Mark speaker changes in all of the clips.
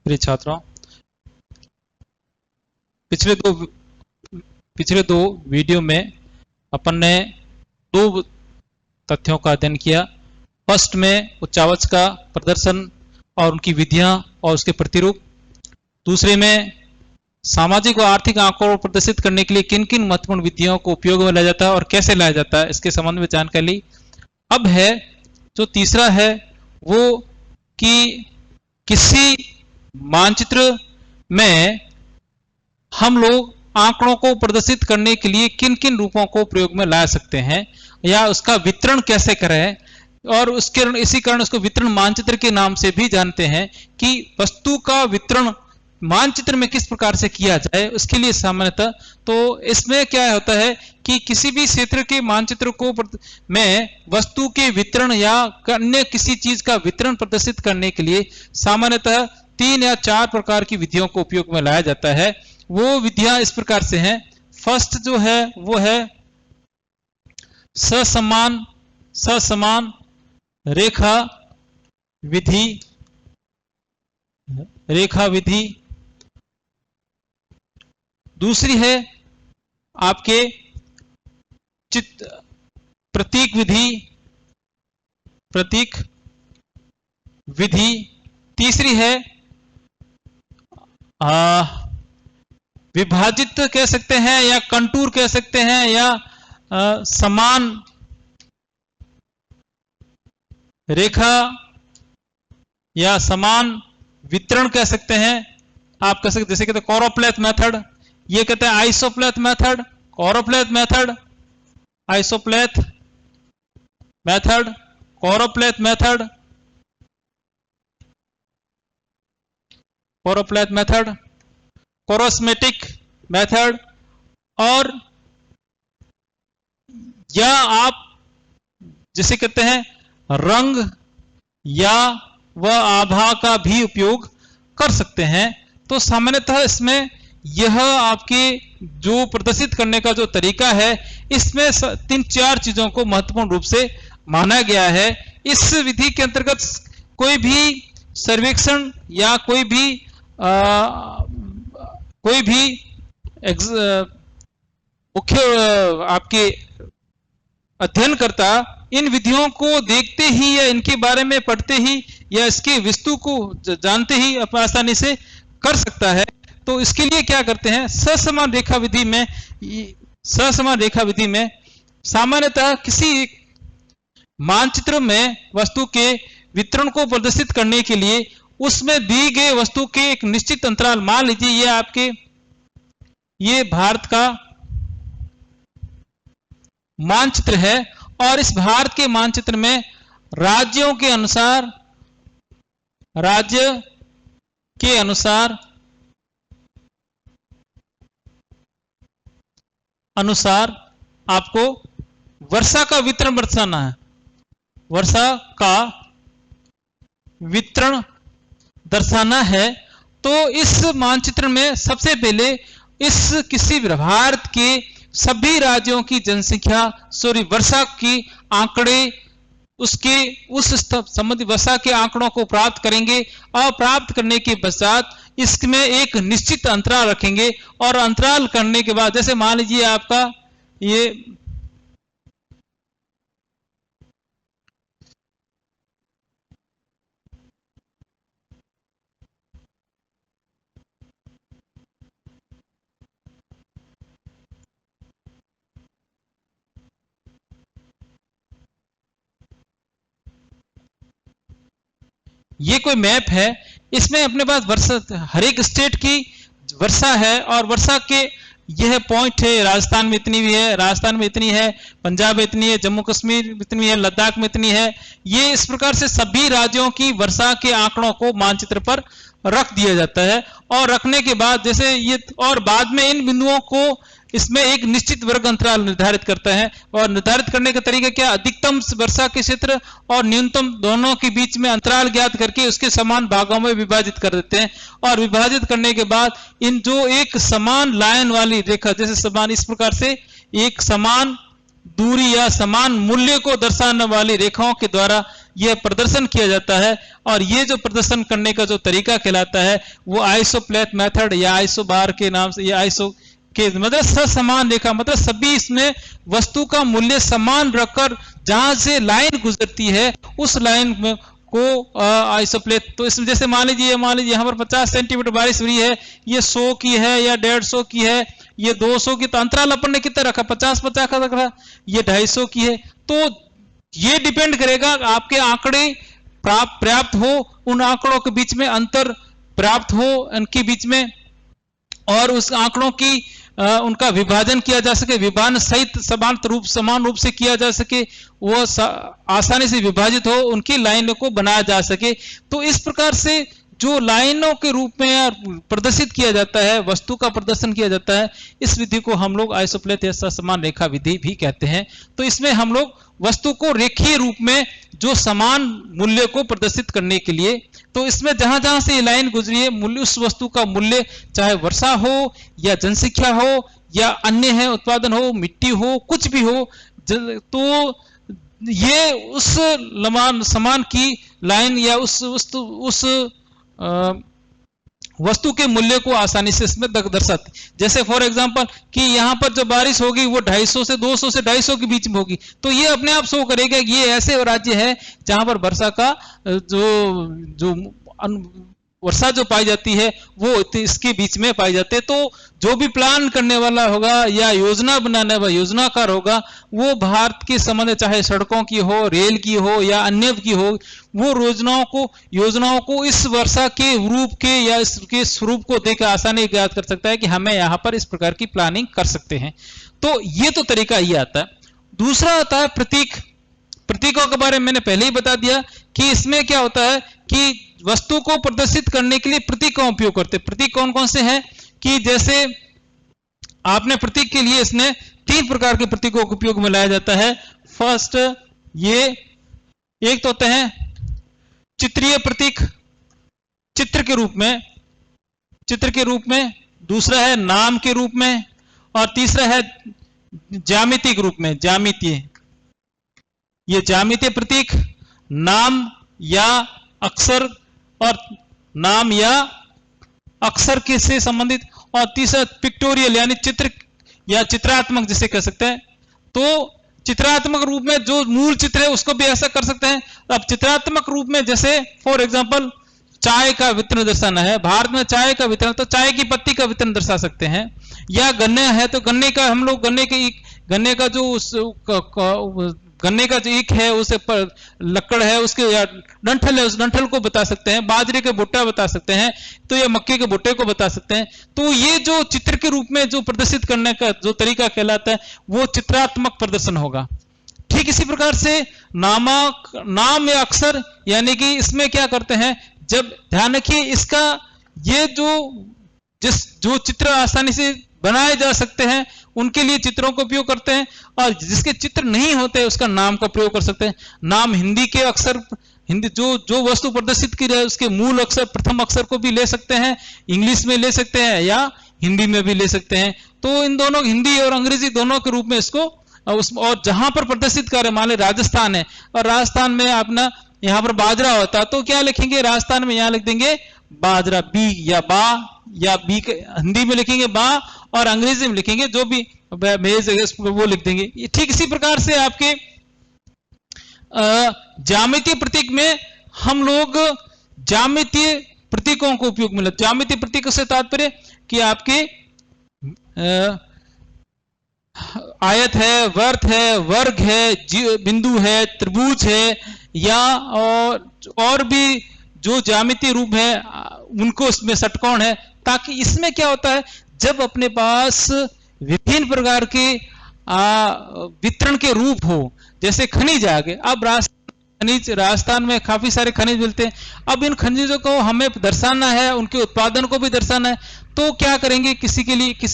Speaker 1: प्रिय छात्रों, पिछले दो वीडियो में अपन ने दो तथ्यों का अध्ययन किया। फर्स्ट में उच्चावच का प्रदर्शन और उनकी विधियां और उसके प्रतिरूप। दूसरे में सामाजिक और आर्थिक आंकड़ों को प्रदर्शित करने के लिए किन किन महत्वपूर्ण विधियों को उपयोग में लाया जाता है और कैसे लाया जाता है, इसके संबंध में जानकारी ली। अब है जो तीसरा है वो कि किसी मानचित्र में हम लोग आंकड़ों को प्रदर्शित करने के लिए किन किन रूपों को प्रयोग में ला सकते हैं या उसका वितरण कैसे करें, और इसी कारण उसको वितरण मानचित्र के नाम से भी जानते हैं कि वस्तु का वितरण मानचित्र में किस प्रकार से किया जाए। उसके लिए सामान्यतः तो इसमें क्या होता है कि किसी भी क्षेत्र के मानचित्र को में वस्तु के वितरण या अन्य किसी चीज का वितरण प्रदर्शित करने के लिए सामान्यतः 3 या 4 प्रकार की विधियों को उपयोग में लाया जाता है। वो विधियां इस प्रकार से हैं। फर्स्ट जो है वो है ससमान रेखा विधि। दूसरी है आपके प्रतीक विधि। तीसरी है विभाजित कह सकते हैं या कंटूर कह सकते हैं या समान रेखा या समान वितरण कह सकते हैं। आप कह सकते जैसे कहते हैं कोरोप्लेथ मेथड, ये कहते हैं isopleth method, choropleth method, isopleth method, choropleth method, choropleth method, choroschematic method, और या आप जिसे कहते हैं रंग या वह आभा का भी उपयोग कर सकते हैं। तो सामान्यतः इसमें यह आपके जो प्रदर्शित करने का जो तरीका है इसमें 3-4 चीजों को महत्वपूर्ण रूप से माना गया है। इस विधि के अंतर्गत कोई भी सर्वेक्षण या कोई भी मुख्य आपके अध्ययनकर्ता इन विधियों को देखते ही या इनके बारे में पढ़ते ही या इसके वस्तु को जानते ही आसानी से कर सकता है। तो इसके लिए क्या करते हैं, ससमान रेखा विधि में सामान्यतः किसी मानचित्र में वस्तु के वितरण को प्रदर्शित करने के लिए उसमें दी गई वस्तु के एक निश्चित अंतराल, मान लीजिए ये भारत का मानचित्र है और इस भारत के मानचित्र में राज्यों के अनुसार आपको वर्षा का वितरण दर्शाना है। वर्षा का वितरण दर्शाना है तो इस मानचित्र में सबसे पहले किसी भारत के सभी राज्यों की जनसंख्या वर्षा की आंकड़े उसके उस संबंधी वर्षा के आंकड़ों को प्राप्त करेंगे और प्राप्त करने के पश्चात इसमें एक निश्चित अंतराल रखेंगे और अंतराल करने के बाद जैसे मान लीजिए आपका ये कोई मैप है, इसमें अपने पास वर्षा हर एक स्टेट की वर्षा है और वर्षा के यह पॉइंट है। राजस्थान में इतनी भी है, राजस्थान में इतनी है, पंजाब में इतनी है, जम्मू कश्मीर में इतनी है, लद्दाख में इतनी है। ये इस प्रकार से सभी राज्यों की वर्षा के आंकड़ों को मानचित्र पर रख दिया जाता है और रखने के बाद जैसे ये और बाद में इन बिंदुओं को इसमें एक निश्चित वर्ग अंतराल निर्धारित करता है और निर्धारित करने का तरीका क्या, अधिकतम वर्षा के क्षेत्र और न्यूनतम दोनों के बीच में अंतराल ज्ञात करके उसके समान भागों में विभाजित कर देते हैं और विभाजित करने के बाद इन जो एक समान लाइन वाली रेखा जैसे समान इस प्रकार से एक समान दूरी या समान मूल्य को दर्शाने वाली रेखाओं के द्वारा यह प्रदर्शन किया जाता है। और ये जो प्रदर्शन करने का जो तरीका कहलाता है वो आइसोप्लेथ मेथड या आइसोबार के नाम से, या आइसो के मतलब समान रेखा, मतलब सभी इसमें वस्तु का मूल्य समान रखकर जहां से लाइन गुजरती है उस लाइन में को आइसोप्लेथ। तो इसमें जैसे मान लीजिए यहाँ पर 50 सेंटीमीटर बारिश हुई है, ये 100 की है या 150 की है, ये 200 की, तो अंतराल अपन ने कितना रखा, 50-50 का रखा, ये 250 की है। तो ये डिपेंड करेगा आपके आंकड़े पर्याप्त हो, उन आंकड़ों के बीच में अंतर प्राप्त हो उनके बीच में, और उस आंकड़ों की उनका विभाजन किया जा सके, विभाजन सहित समान रूप से किया जा सके, वो आसानी से विभाजित हो, उनकी लाइनों को बनाया जा सके। तो इस प्रकार से जो लाइनों के रूप में प्रदर्शित किया जाता है, वस्तु का प्रदर्शन किया जाता है, इस विधि को हम लोग आइसोप्लेथ या समान रेखा विधि भी कहते हैं। तो इसमें हम लोग वस्तु को रेखीय रूप में जो समान मूल्य को प्रदर्शित करने के लिए, तो इसमें जहां जहां से ये लाइन गुजरी है, मूल्य उस वस्तु का मूल्य, चाहे वर्षा हो या जनसंख्या हो या अन्य है उत्पादन हो, मिट्टी हो, कुछ भी हो, तो ये उस समान की लाइन या उस वस्तु के मूल्य को आसानी से इसमें दर्शाती। जैसे फॉर एग्जांपल कि यहाँ पर जो बारिश होगी वो 250 से 200 से 250 के बीच में होगी, तो ये अपने आप शो करेगा कि ये ऐसे राज्य है जहां पर वर्षा का जो वर्षा जो पाई जाती है वो इसके बीच में पाई जाती है। तो जो भी प्लान करने वाला होगा या योजना बनाने वाला योजनाकार होगा, वो भारत के संबंध, चाहे सड़कों की हो, रेल की हो या अन्य की हो, वो योजनाओं को इस वर्षा के रूप के या इसके स्वरूप को देख आसानी याद कर सकता है कि हमें यहाँ पर इस प्रकार की प्लानिंग कर सकते हैं। तो ये तो तरीका ये आता है। दूसरा आता है प्रतीक। प्रतीकों के बारे में मैंने पहले ही बता दिया कि इसमें क्या होता है कि वस्तु को प्रदर्शित करने के लिए प्रतीक का उपयोग करते हैं। प्रतीक कौन कौन से हैं कि जैसे आपने प्रतीक के लिए इसमें 3 प्रकार के प्रतीकों का उपयोग में लाया जाता है। फर्स्ट, ये एक तो होते हैं चित्रीय प्रतीक, चित्र के रूप में, दूसरा है नाम के रूप में, और तीसरा है ज्यामितिक रूप में। ये ज्यामितीय प्रतीक नाम या अक्षर और नाम या अक्षर के से संबंधित, और तीसरा पिक्टोरियल यानी चित्र या चित्रात्मक जिसे कह सकते हैं। तो चित्रात्मक रूप में जो मूल चित्र है उसको भी ऐसा कर सकते हैं। अब चित्रात्मक रूप में जैसे फॉर एग्जांपल चाय का वितरण दर्शाना है, भारत में चाय का वितरण, तो चाय की पत्ती का वितरण दर्शा सकते हैं। या गन्ना है तो गन्ने का हम लोग गन्ने का जो ईख है, उसे लकड़ है, उसके या डंठल है, उस डंठल को बता सकते हैं। बाजरे के भुट्टा बता सकते हैं, तो ये मक्के के भुट्टे को बता सकते हैं। तो ये जो चित्र के रूप में जो प्रदर्शित करने का जो तरीका कहलाता है वो चित्रात्मक प्रदर्शन होगा। ठीक इसी प्रकार से नाम या अक्षर, यानी कि इसमें क्या करते हैं, जब ध्यान रखिए इसका ये जो चित्र आसानी से बनाए जा सकते हैं उनके लिए चित्रों का उपयोग करते हैं, और जिसके चित्र नहीं होते उसका नाम का प्रयोग कर सकते हैं। नाम हिंदी के अक्षर, हिंदी जो वस्तु प्रदर्शित की जाए उसके मूल अक्षर, प्रथम अक्षर को भी ले सकते हैं, इंग्लिश में ले सकते हैं या हिंदी में भी ले सकते हैं। तो इन दोनों, हिंदी और अंग्रेजी दोनों के रूप में इसको और जहां पर प्रदर्शित कर, मान लीजिए राजस्थान है और राजस्थान में अपना यहाँ पर बाजरा होता, तो क्या लिखेंगे राजस्थान में, यहाँ लिख देंगे बाजरा, बी या बा, या बी हिंदी में लिखेंगे बा, और अंग्रेजी में लिखेंगे जो भी मेज वो लिख देंगे। ठीक इसी प्रकार से आपके ज्यामितीय प्रतीक में हम लोग ज्यामितीय प्रतीकों को उपयोग में लेते। ज्यामितीय प्रतीकों से तात्पर्य कि आपके आयत है, वर्त है, वर्ग है, बिंदु है, त्रिभुज है, या और भी जो ज्यामितीय रूप है उनको इसमें षटकोण है। ताकि इसमें क्या होता है, जब अपने पास विभिन्न प्रकार के वितरण के रूप हो, जैसे खनिज आ गए। अब राजस्थान में काफी सारे खनिज मिलते हैं। अब इन खनिजों को हमें दर्शाना है, उनके उत्पादन को भी दर्शाना है, तो क्या करेंगे, किसी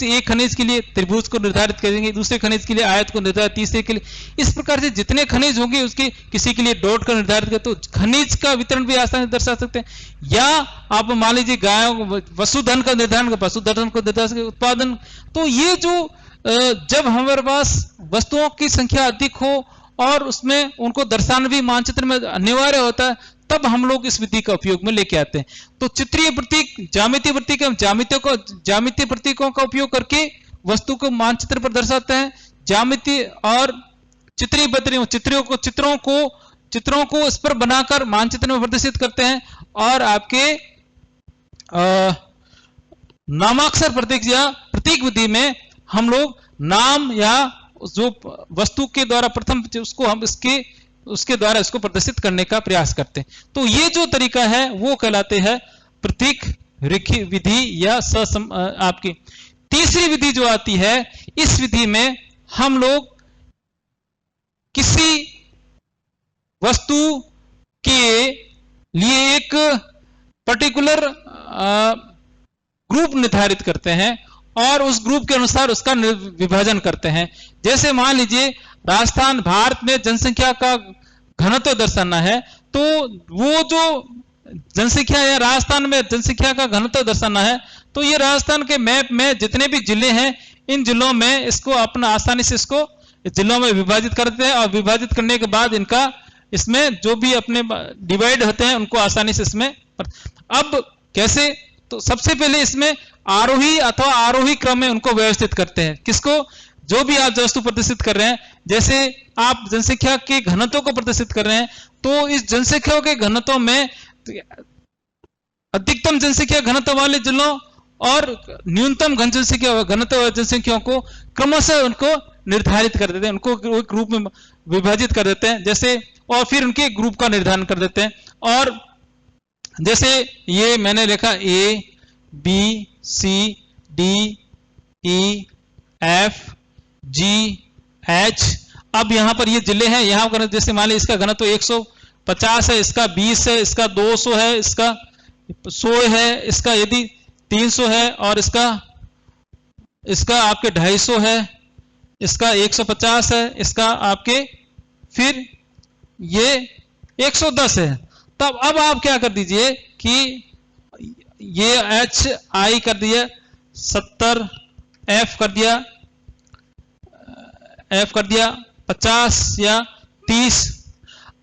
Speaker 1: एक खनिज के लिए त्रिभुज को निर्धारित करेंगे, दूसरे खनिज के लिए आयत को निर्धारित, तीसरे के लिए, इस प्रकार से जितने खनिज होंगे उसके किसी के लिए डॉट का निर्धारित करें, तो खनिज का वितरण भी आसानी से दर्शा सकते हैं। या आप मान लीजिए गायों वसुधन का निर्धारण, पशुधन को निर्धारित करें, उत्पादन। तो ये जो जब हमारे पास वस्तुओं की संख्या अधिक हो और उसमें उनको दर्शाना भी मानचित्र में अनिवार्य होता है, तब हम लोग इस विधि का उपयोग में लेके आते हैं। तो चित्रीय प्रतीक, ज्यामितीय प्रतीक, ज्यामितीय प्रतीकों का उपयोग करके वस्तु को मानचित्र पर दर्शाते हैं। ज्यामितीय और चित्रीय चित्रों को इस पर बनाकर मानचित्र में प्रदर्शित करते हैं। और आपके नामाक्षर प्रतीक या प्रतीक विधि में हम लोग नाम या जो वस्तु के द्वारा प्रथम उसको हम उसके द्वारा इसको प्रदर्शित करने का प्रयास करते हैं। तो ये जो तरीका है वो कहलाते हैं प्रतीक विधि या आपकी तीसरी विधि जो आती है, इस विधि में हम लोग किसी वस्तु के लिए एक पर्टिकुलर ग्रुप निर्धारित करते हैं और उस ग्रुप के अनुसार उसका विभाजन करते हैं। जैसे मान लीजिए राजस्थान, भारत में जनसंख्या का घनत्व दर्शाना है, तो वो जो जनसंख्या या राजस्थान में जनसंख्या का घनत्व दर्शाना है, तो ये राजस्थान के मैप में जितने भी जिले हैं, इन जिलों में इसको अपना आसानी से इसको जिलों में विभाजित करते हैं और विभाजित करने के बाद इनका इसमें जो भी अपने डिवाइड होते हैं उनको आसानी से इसमें। अब कैसे, तो सबसे पहले इसमें आरोही अथवा आरोही क्रम में उनको व्यवस्थित करते हैं। किसको, जो भी आप वस्तु प्रदर्शित कर रहे हैं, जैसे आप जनसंख्या के घनत्व को प्रदर्शित कर रहे हैं, तो इस जनसंख्या के घनत्व में अधिकतम जनसंख्या घनत्व वाले जिलों और न्यूनतम जनसंख्या को क्रमशः उनको निर्धारित कर देते हैं, उनको एक ग्रुप में विभाजित कर देते हैं जैसे, और फिर उनके ग्रुप का निर्धारण कर देते हैं। और जैसे ये मैंने लिखा A, B, C, D, E, F, G, H। अब यहां पर ये जिले हैं, यहां पर जैसे मान लीजिए इसका घनत्व 150 है, इसका 20 है, इसका 200 है, इसका 100 है, इसका यदि 300 है, और इसका आपके 250 है, इसका 150 है, इसका आपके फिर ये 110 है। तब अब आप क्या कर दीजिए कि ये H I कर दिया 70, F कर दिया 50 या 30।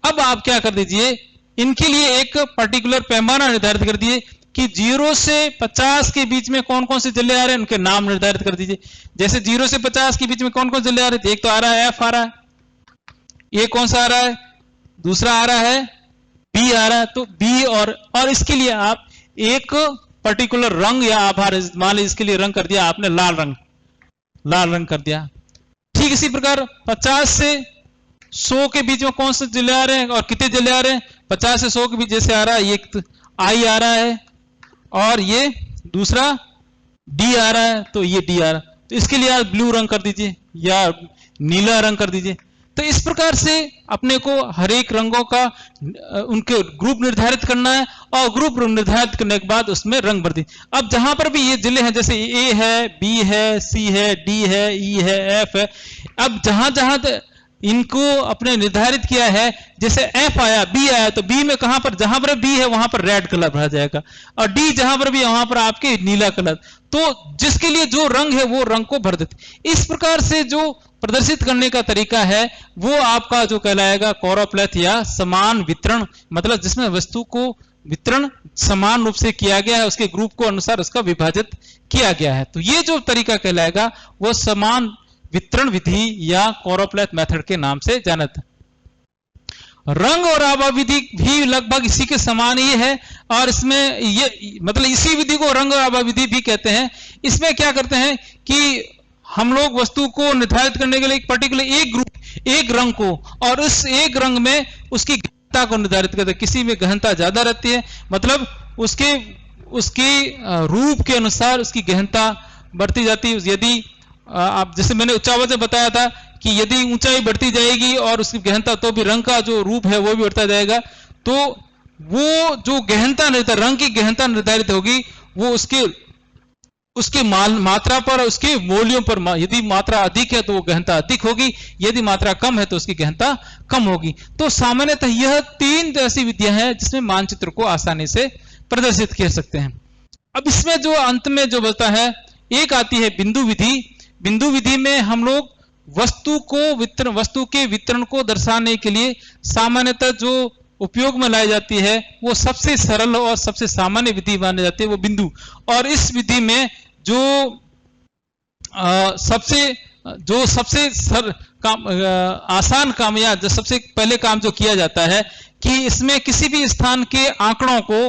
Speaker 1: अब आप क्या कर दीजिए, इनके लिए एक पर्टिकुलर पैमाना निर्धारित कर दिए कि 0 से 50 के बीच में कौन कौन से जिले आ रहे हैं, उनके नाम निर्धारित कर दीजिए। जैसे 0 से 50 के बीच में कौन कौन से जिले आ रहे हैं, एक तो आ रहा है F आ रहा है, ये कौन सा आ रहा है, दूसरा आ रहा है B आ रहा है। तो B और इसके लिए आप एक पर्टिकुलर रंग या आभार, मान लीजिए इसके लिए रंग कर दिया आपने लाल रंग कर दिया। ठीक इसी प्रकार 50 से 100 के बीच में कौन से जिले आ रहे हैं और कितने जिले आ रहे हैं, 50 से 100 के बीच जैसे आ रहा है, ये I आ रहा है और ये दूसरा D आ रहा है, तो ये D आ रहा है। तो इसके लिए आप ब्लू रंग कर दीजिए या नीला रंग कर दीजिए। तो इस प्रकार से अपने को हर एक रंगों का उनके ग्रुप निर्धारित करना है और ग्रुप निर्धारित करने के बाद उसमें रंग भर दीजिए। अब जहां पर भी ये जिले हैं, जैसे A है, B है, C है, D है, E है, F है, अब जहां जहां इनको अपने निर्धारित किया है, जैसे F आया, B आया, तो B में कहां पर, जहां पर B है वहां पर रेड कलर भरा जाएगा और D जहां पर भी वहां पर आपके नीला कलर। तो जिसके लिए जो रंग है वो रंग को भर देते। इस प्रकार से जो प्रदर्शित करने का तरीका है वो आपका जो कहलाएगा कॉरोप्लेथ या समान वितरण, मतलब जिसमें वस्तु को वितरण समान रूप से किया गया है, उसके ग्रुप को अनुसार उसका विभाजित किया गया है। तो ये जो तरीका कहलाएगा वो समान वितरण विधि या कॉरोप्लेथ मेथड के नाम से जानत है। रंग और आभा विधि भी लगभग इसी के समान ही है और इसमें ये मतलब इसी विधि को रंग और आभा विधि भी कहते हैं। इसमें क्या करते हैं कि हम लोग वस्तु को निर्धारित करने के लिए एक पर्टिकुलर एक ग्रुप, एक रंग को, और उस एक रंग में उसकी गहनता को निर्धारित करते हैं। किसी में गहनता ज्यादा रहती है, मतलब उसके रूप के अनुसार उसकी गहनता बढ़ती जाती है। यदि आप जैसे मैंने उच्चावच से बताया था कि यदि ऊंचाई बढ़ती जाएगी और उसकी गहनता, तो भी रंग का जो रूप है वो भी बढ़ता जाएगा। तो वो जो गहनता रंग की गहनता निर्धारित होगी वो उसके मात्रा पर, उसके मूल्यों पर। यदि मात्रा अधिक है तो वो गहनता अधिक होगी, यदि मात्रा कम है तो उसकी गहनता कम होगी। तो सामान्यतः यह 3 ऐसी विधियां हैं जिसमें मानचित्र को आसानी से प्रदर्शित कर सकते हैं। अब इसमें जो अंत में जो बचता है, एक आती है बिंदु विधि। बिंदु विधि में हम लोग वस्तु के वितरण को दर्शाने के लिए सामान्यतः जो उपयोग में लाई जाती है वो सबसे सरल और सबसे सामान्य विधि मानी जाती है, वो बिंदु। और इस विधि में जो सबसे आसान काम या जो सबसे पहले काम जो किया जाता है कि इसमें किसी भी स्थान के आंकड़ों को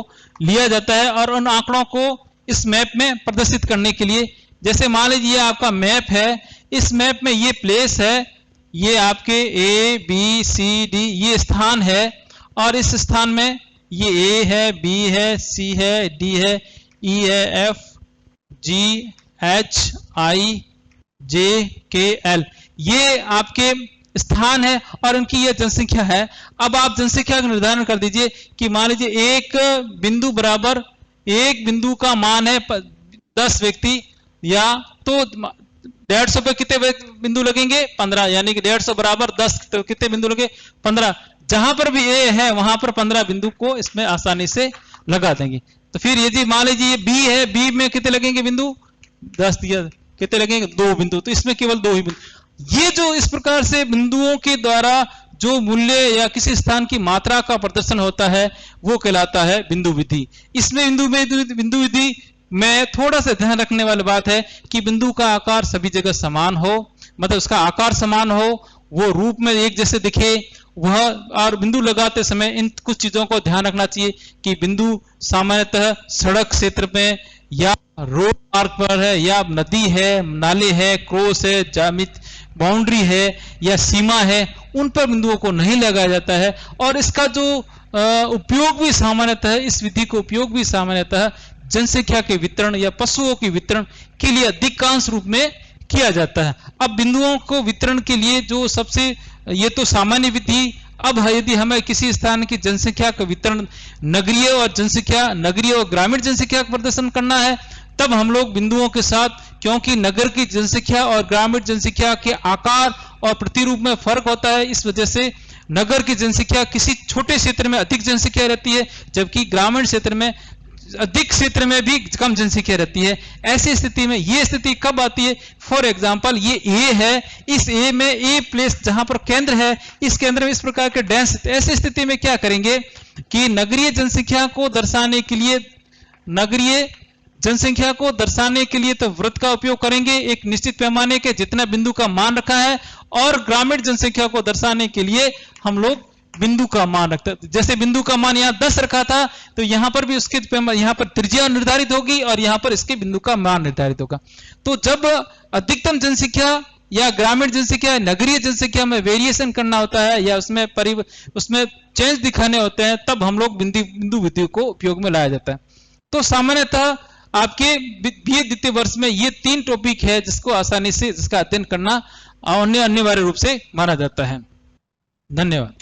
Speaker 1: लिया जाता है और उन आंकड़ों को इस मैप में प्रदर्शित करने के लिए, जैसे मान लीजिए आपका मैप है, इस मैप में ये प्लेस है, ये आपके ए बी सी डी ये स्थान है, और इस स्थान में ये ए है, बी है, सी है, डी है, ई है, एफ जी एच आई जे के एल, ये आपके स्थान है और उनकी यह जनसंख्या है। अब आप जनसंख्या का निर्धारण कर दीजिए कि मान लीजिए एक बिंदु का मान है 10 व्यक्ति, या तो 150 पे कितने बिंदु लगेंगे? 15, यानी कि 150 बराबर 10, तो कितने बिंदु लगे? 15। जहां पर भी ए है वहां पर 15 बिंदु को इसमें आसानी से लगा देंगे। तो फिर यदि मान लीजिए ये बी है, बी में कितने लगेंगे बिंदु? 10 दिया, कितने लगेंगे? 2 बिंदु, तो इसमें केवल 2 ही बिंदु। ये जो इस प्रकार से बिंदुओं के द्वारा जो मूल्य या किसी स्थान की मात्रा का प्रदर्शन होता है वो कहलाता है बिंदु विधि। इसमें बिंदु विधि में थोड़ा सा ध्यान रखने वाली बात है कि बिंदु का आकार सभी जगह समान हो, मतलब उसका आकार समान हो, वो रूप में एक जैसे दिखे वह, और बिंदु लगाते समय इन कुछ चीजों को ध्यान रखना चाहिए कि बिंदु सामान्यतः सड़क क्षेत्र में या रोड मार्ग पर है, या नदी है, नाले है, क्रॉस है, जामित बाउंड्री है या सीमा है, उन पर बिंदुओं को नहीं लगाया जाता है। और इसका जो उपयोग भी सामान्यतः, इस विधि को उपयोग भी सामान्यतः जनसंख्या के वितरण या पशुओं के वितरण के लिए अधिकांश रूप में किया जाता है। अब बिंदुओं को वितरण के लिए जो सबसे, ये तो सामान्य विधि। अब यदि हमें किसी स्थान की जनसंख्या का वितरण नगरीय और ग्रामीण जनसंख्या का प्रदर्शन करना है, तब हम लोग बिंदुओं के साथ, क्योंकि नगर की जनसंख्या और ग्रामीण जनसंख्या के आकार और प्रतिरूप में फर्क होता है, इस वजह से नगर की जनसंख्या किसी छोटे क्षेत्र में अधिक जनसंख्या रहती है, जबकि ग्रामीण क्षेत्र में अधिक क्षेत्र में भी कम जनसंख्या रहती है। ऐसी स्थिति में ये स्थिति कब आती है? फॉर एग्जांपल ये ए है, इस ए में ए प्लेस जहां पर केंद्र है, इस केंद्र में इस प्रकार के डेंस, ऐसी स्थिति में क्या करेंगे कि नगरीय जनसंख्या को दर्शाने के लिए तो वृत्त का उपयोग करेंगे एक निश्चित पैमाने के, जितना बिंदु का मान रखा है, और ग्रामीण जनसंख्या को दर्शाने के लिए हम लोग बिंदु का मान रखते हैं। जैसे बिंदु का मान यहाँ 10 रखा था, तो यहां पर भी उसके यहां पर त्रिज्या निर्धारित होगी और यहां पर इसके बिंदु का मान निर्धारित होगा। तो जब अधिकतम जनसंख्या या ग्रामीण जनसंख्या, नगरीय जनसंख्या में वेरिएशन करना होता है या उसमें चेंज दिखाने होते हैं, तब हम लोग बिंदु विधि को उपयोग में लाया जाता है। तो सामान्यतः आपके बीए द्वितीय वर्ष में ये 3 टॉपिक है जिसको आसानी से, जिसका अध्ययन करना अनिवार्य रूप से माना जाता है। धन्यवाद।